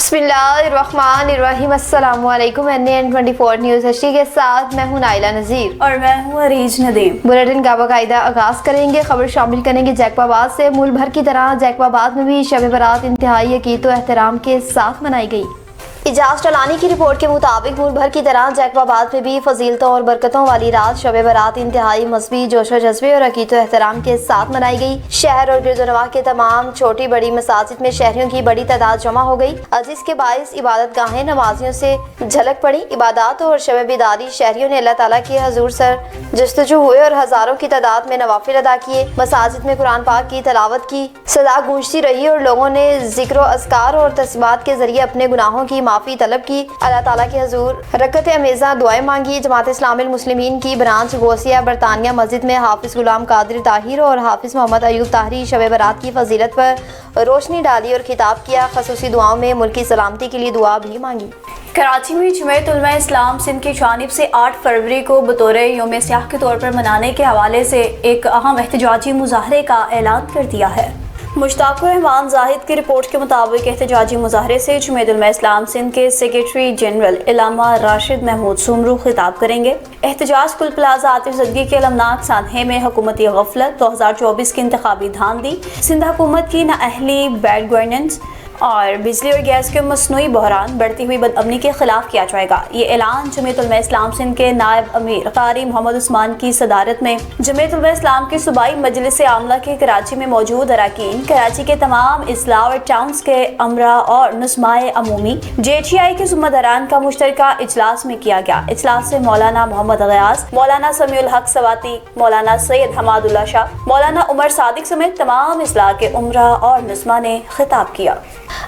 बिस्मिल्लाहिर्रहमानिर्रहीम। अस्सलाम वालेकुम। NN24 न्यूज़ HD के साथ मैं हूं नाइला नज़ीर और मैं हूं अरीज नदीम। बुलेटिन का बाकायदा आगाज़ करेंगे। खबर शामिल करेंगे जैकबाबाद से। मुल्क भर की तरह जैकबाबाद में भी शब बरात इंतहाई अकीद व एहतराम के साथ मनाई गई। इजाज़ टलानी की रिपोर्ट के मुताबिक मुल्क भर की तरह जैकबाबाद में भी फजीलतों और बरकतों वाली रात शब बरात इंतहाई मजहबी जोश व जज्बे और अकीद व एहतराम के साथ मनाई गई। शहर और गिरदोनवा के तमाम छोटी बड़ी मसाजिद में शहरियों की बड़ी तादाद जमा हो गई, जिसके बाइस इबादत गाहें नमाजियों से झलक पड़ी। इबादत और शब बेदारी शहरियों ने अल्लाह ताला के हजूर सर जस्तजू हुए और हजारों की तादाद में नवाफिल अदा किए। मसाजिद में कुरान पाक की तलावत की सदा गूंजती रही और लोगों ने जिक्र अस्कार और तस्बीहात के जरिए अपने गुनाहों की माफी तलब की। अल्लाह ताला के हजूर रकत अमेज़ा दुआएं मांगी। जमात इस्लामी मुस्लिमीन की ब्रांच गोसिया बरतानिया मस्जिद में हाफिज गुलाम कादिर ताहिर और हाफिज मोहम्मद अयूब ताहिरी शब बरात की फजीलत पर रोशनी डाली और खिताब किया। खसूसी दुआओं में मुल्की सलामती के लिए दुआ भी मांगी। कराची में जमीयत उलमा इस्लाम सिंध की जानिब से 8 फरवरी को बतौर यौम सियाह के तौर पर मनाने के हवाले से एक अहम एहतजाजी मुजाहरे का ऐलान कर दिया है। मुश्ताक रहमान जाहिद की रिपोर्ट के मुताबिक एहतजाजी मुजाहरे से जमीयत उलमा इस्लाम सिंध के सेक्रेटरी जनरल इलामा राशिद महमूद सुमरू खिताब करेंगे। एहतजाज कुल प्लाजा आतिशज़दगी के अलमनाक सानहे में हुकूमती गफलत, 2024 की इंतखाबी धांधली, सिंध हुकूमत की नाअहली, बैड गवर्नेंस और बिजली और गैस के मसनूई बहरान, बढ़ती हुई बदअमनी के खिलाफ किया जाएगा। ये ऐलान जमीयत उलमा इस्लाम सिंध के नायब अमीर कारी मोहम्मद उस्मान की सदारत में जमीयत उलमा इस्लाम की सूबाई मजलिस आमला के कराची में मौजूद अरकान, कराची के तमाम इस्लाह और टाउन्स के अमरा और नुस्माए अमूमी JTI के ज़िम्मेदारान का मुश्तरका इजलास में किया गया। इजलास से मौलाना मोहम्मद गयास, मौलाना समीउल हक सवाती, मौलाना सैयद हमादुल्ला शाह, मौलाना उमर सादिक समेत तमाम इस्लाह के उमरा और नुस्मा ने खिताब किया।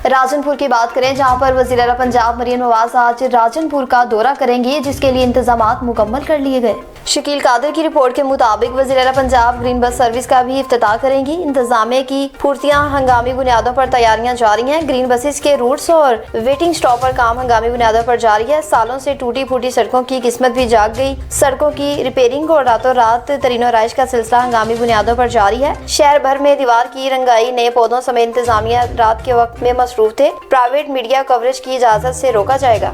राजनपुर की बात करें, जहां पर वज़ीर आला पंजाब मरियम नवाज आज राजनपुर का दौरा करेंगी, जिसके लिए इंतजामात मुकम्मल कर लिए गए। शकील कादिर की रिपोर्ट के मुताबिक वज़ीर आला पंजाब ग्रीन बस सर्विस का भी इफ्तिताह करेंगी। इंतजामिया की फुर्तियां हंगामी बुनियादों पर तैयारियां जारी हैं। ग्रीन बसेस के रूट्स और वेटिंग स्टॉप पर काम हंगामी बुनियादों पर जारी है। सालों से टूटी फूटी सड़कों की किस्मत भी जाग गई। सड़कों की रिपेयरिंग और रातों रात तरीनो राइश का सिलसिला हंगामी बुनियादों पर जारी है। शहर भर में दीवार की रंगाई, नए पौधों समेत इंतजामिया रात के वक्त में मसरूफ थे। प्राइवेट मीडिया कवरेज की इजाजत से रोका जाएगा।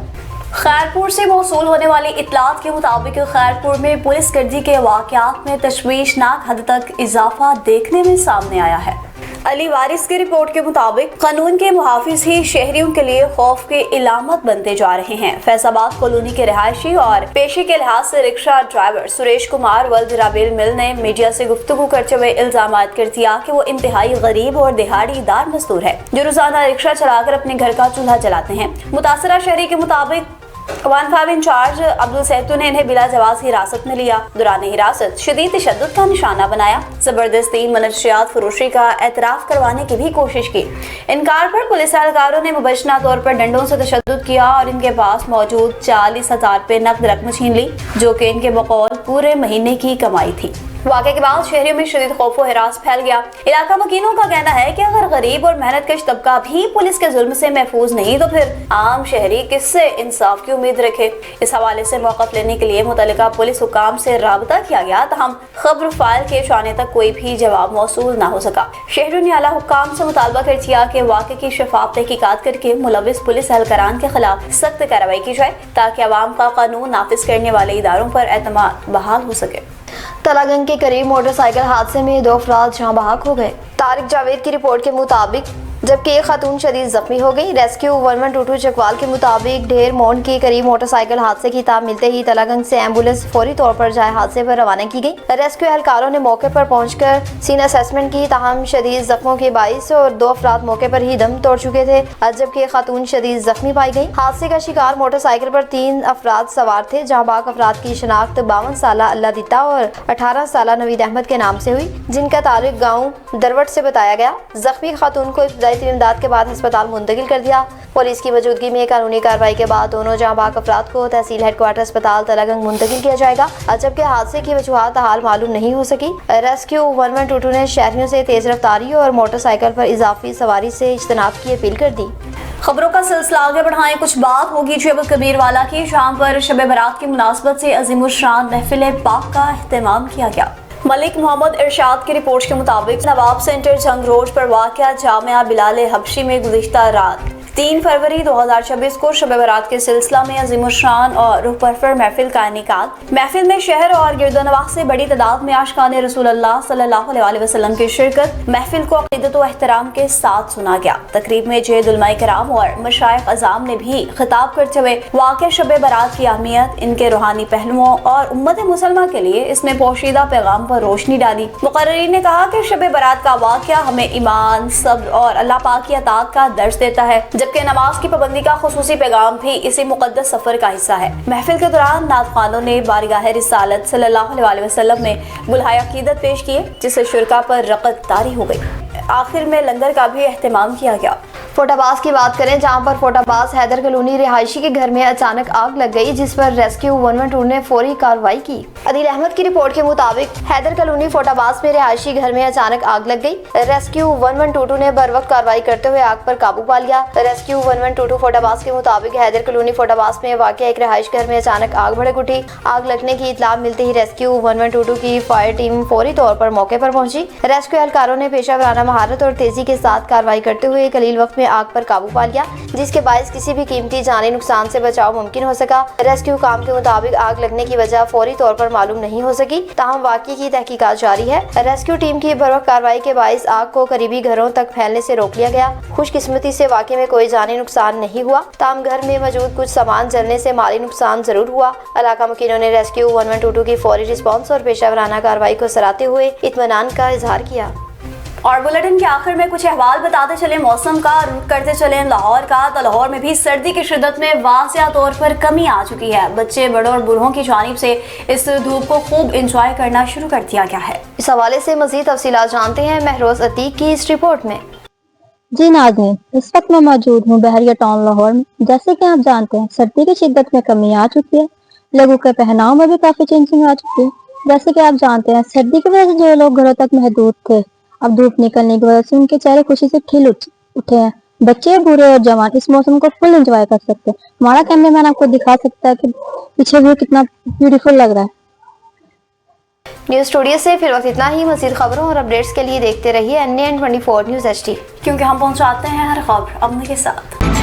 खैरपुर से मौसूल होने वाली इत्तलात के मुताबिक खैरपुर में पुलिस गर्दी के वाक़यात में तशवीशनाक हद तक इजाफा देखने में सामने आया है। अली वारिस की रिपोर्ट के मुताबिक कानून के मुहाफिज ही शहरियों के लिए खौफ के इलामत बनते जा रहे हैं। फैसलाबाद कॉलोनी के रहायशी और पेशे के लिहाज से रिक्शा ड्राइवर सुरेश कुमार वल्द राबेल मिल ने मीडिया से गुफ्तगू करते हुए इल्जाम कर दिया कि वो इंतहाई गरीब और दिहाड़ीदार मजदूर है, जो रोजाना रिक्शा चलाकर अपने घर का चूल्हा जलाते हैं। मुतासरा शहरी के मुताबिक 1-5 इंचार्ज अब्दुल सैतू ने इन्हें बिला जवाज हिरासत में लिया। दौरान हिरासत शदीद तशद्दुद का निशाना बनाया, जबरदस्ती मनशियात फरोशी का एतराफ करवाने की भी कोशिश की। इनकार पर पुलिस एहलकारों ने मुबैना तौर पर डंडों से तशद्दुद किया और इनके पास मौजूद 40,000 रुपए नकद रकम छीन ली, जो कि इनके बकौल पूरे महीने की कमाई थी। वाक़े के बाद शहरियों में शदीद खौफ व हिरास फैल गया। इलाका वकीलों का कहना है कि अगर गरीब और मेहनतकश तबका भी पुलिस के जुल्म से महफूज नहीं, तो फिर आम शहरी किससे इंसाफ की उम्मीद रखे। इस हवाले से मौक़िफ़ लेने के लिए मुतल्लिका पुलिस हुकाम से राबता किया गया, तहम खबर फाइल के जाने तक कोई भी जवाब मौसूल न हो सका। शहरियों ने आला हुकाम से मुतालबा कर दिया कि वाक़े की शफाफ तहकीकात करके मुलविस पुलिस एहलकारान के खिलाफ सख्त कार्रवाई की जाए, ताकि अवाम का कानून नाफिज करने वाले इदारों पर एतमाद बहाल हो सके। तलागंग के करीब मोटरसाइकिल हादसे में 2 अफराद जहाँ बहक हो गए। तारिक जावेद की रिपोर्ट के मुताबिक जबकि एक खातून शदीद जख्मी हो गई। रेस्क्यू 1122 चकवाल के मुताबिक ढेर मोड़ के करीब मोटरसाइकिल हादसे की ताब मिलते ही तलागंग से एम्बुलेंस फौरी तौर पर जाए हादसे पर रवाना की गई। रेस्क्यू एहलकारों ने मौके पर पहुंचकर सीन असेसमेंट की, ताहम शदीद जख्मों के बाइस और 2 अफराद मौके पर ही दम तोड़ चुके थे, जबकि एक खातून शदीद जख्मी पाई गई। हादसे का शिकार मोटरसाइकिल पर 3 अफराद सवार थे, जहाँ बाक अफराद की शनाख्त 52 साला अल्लाह दिता और 18 साला नवीद अहमद के नाम से हुई, जिनका ताल्लुक गाँव दरवट से बताया गया। जख्मी खातून को इब्तदाई इमदाद के बाद अस्पताल मुंतकिल कर दिया। पुलिस की मौजूदगी में कानूनी कार्रवाई के बाद दोनों जहाँ बाक अफराद को तहसील हेडक्वार्टर अस्पताल तलागंग मुंतकिल किया जाएगा, जबकि हादसे की वजूहात हाल मालूम नहीं हो सकी। रेस्क्यू 1122 ने शहरियों से तेज रफ्तारी और मोटरसाइकिल पर इजाफी सवारी से इज्तनाब की अपील कर दी। खबरों का सिलसिला आगे बढ़ाएं। कुछ बात होगी जेब कबीरवाला की, जहाँ पर शब बरात की मुनासबत से अज़ीमुश्शान महफिल पाक का एहतमाम किया गया। मलिक मोहम्मद इरशाद की रिपोर्ट के मुताबिक नवाब सेंटर जंग रोड पर वाक़या जामिया बिलाल हबशी में गुज़िश्ता रात 3 फरवरी 2026 को शब बारात के सिलसिला में अजीमुशान और रूह परवर महफिल का इनेकाद। महफिल में शहर और गिरदनवाह से बड़ी तादाद में आशिकान रसूल अल्लाह सल्लल्लाहु अलैहि वसल्लम की शिरकत। महफिल को अक़ीदत व एहतराम के साथ सुना गया। तकरीब में जहेद उलमाए किराम और मशाइख अज़ाम ने भी खिताब करते हुए वाक़या शब बारात की अहमियत, इनके रूहानी पहलुओं और उम्मत मुसलमा के लिए इसमें पोशीदा पैगाम पर रोशनी डाली। मुक़र्रिरीन ने कहा कि शब बारात का वाक़या हमें ईमान, सब्र और अल्लाह पाक की अताअत का दर्स देता है, जबकि नमाज की पाबंदी का खुसूसी पैगाम भी इसी मुक़द्दस सफर का हिस्सा है। महफिल के दौरान नात ख़्वानों ने बारगाह रिसालत सल्लल्लाहु अलैहि वसल्लम में गुलहाए अक़ीदत पेश किए, जिससे शुरका पर रक़त तारी हो गई। आखिर में लंगर का भी एहतमाम किया गया। फोटाबाज की बात करें, जहां पर फोटाबाज हैदर कॉलोनी रिहायशी के घर में अचानक आग लग गई, जिस पर रेस्क्यू 112 ने फौरी कार्रवाई की। अदील अहमद की रिपोर्ट के मुताबिक हैदर कॉलोनी फोटाबाज में रिहायशी घर में अचानक आग लग गई। रेस्क्यू 1122 ने बर वक्त कार्रवाई करते हुए आग पर काबू पा लिया। रेस्क्यू 1122 फोटाबाज के मुताबिक हैदर कॉलोनी फोटाबाज में वाक़या एक रिहायश घर में अचानक आग भड़क उठी। आग लगने की इत्तला मिलते ही रेस्क्यू 1122 की फायर टीम फौरी तौर पर मौके पर पहुंची। रेस्क्यू एहलकारों ने पेशा वराना महारत और तेजी के साथ कार्रवाई करते हुए कलील वक्त में आग पर काबू पा लिया, जिसके बायस किसी भी कीमती जानी नुकसान से बचाव मुमकिन हो सका। रेस्क्यू काम के मुताबिक आग लगने की वजह फौरी तौर पर मालूम नहीं हो सकी, ताहम वाक़ये की तहकीकात जारी है। रेस्क्यू टीम की बरवक्त कार्रवाई के बायस आग को करीबी घरों तक फैलने से रोक लिया गया। खुशकिस्मती से वाक़ये में कोई जानी नुकसान नहीं हुआ, ताहम घर में मौजूद कुछ सामान जलने से माली नुकसान जरूर हुआ। इलाका मुकीनों ने रेस्क्यू 1122 की फौरी रिस्पॉन्स और पेशा वराना कार्रवाई को सराहते हुए इत्मीनान का इजहार किया। और बुलेटिन के आखिर में कुछ अहवाल बताते चले मौसम का, रुख करते चले लाहौर का। तो लाहौर में भी सर्दी की शिद्दत में वाज़िया तौर पर कमी आ चुकी है। बच्चे, बड़ों और बूढ़ों की जानिब से इस धूप को खूब इंजॉय करना शुरू कर दिया गया है। इस हवाले से मज़ीद तफसीलात जानते हैं महरोज अतीक की इस रिपोर्ट में। जी नाज़रीन, इस वक्त मैं मौजूद हूँ बहरिया टाउन लाहौर में। जैसे कि आप जानते हैं, सर्दी की शिद्दत में कमी आ चुकी है। लोगों के पहनाव में भी काफी चेंजिंग आ चुकी है। जैसे कि आप जानते हैं, सर्दी की वजह से जो लोग घरों तक महदूद थे, अब धूप निकलने की वजह से उनके चेहरे खुशी से खिल उठे हैं। बच्चे, बूढ़े और जवान इस मौसम को फुल एंजॉय कर सकते हैं। हमारा कैमरामैन आपको दिखा सकता है कि पीछे व्यू कितना ब्यूटीफुल लग रहा है। न्यूज़ स्टूडियो से फिर वक्त इतना ही। मज़ीद खबरों और अपडेट्स के लिए देखते रहिए NN24 न्यूज़ HD, क्योंकि हम पहुंचाते हैं हर खबर अपने के साथ।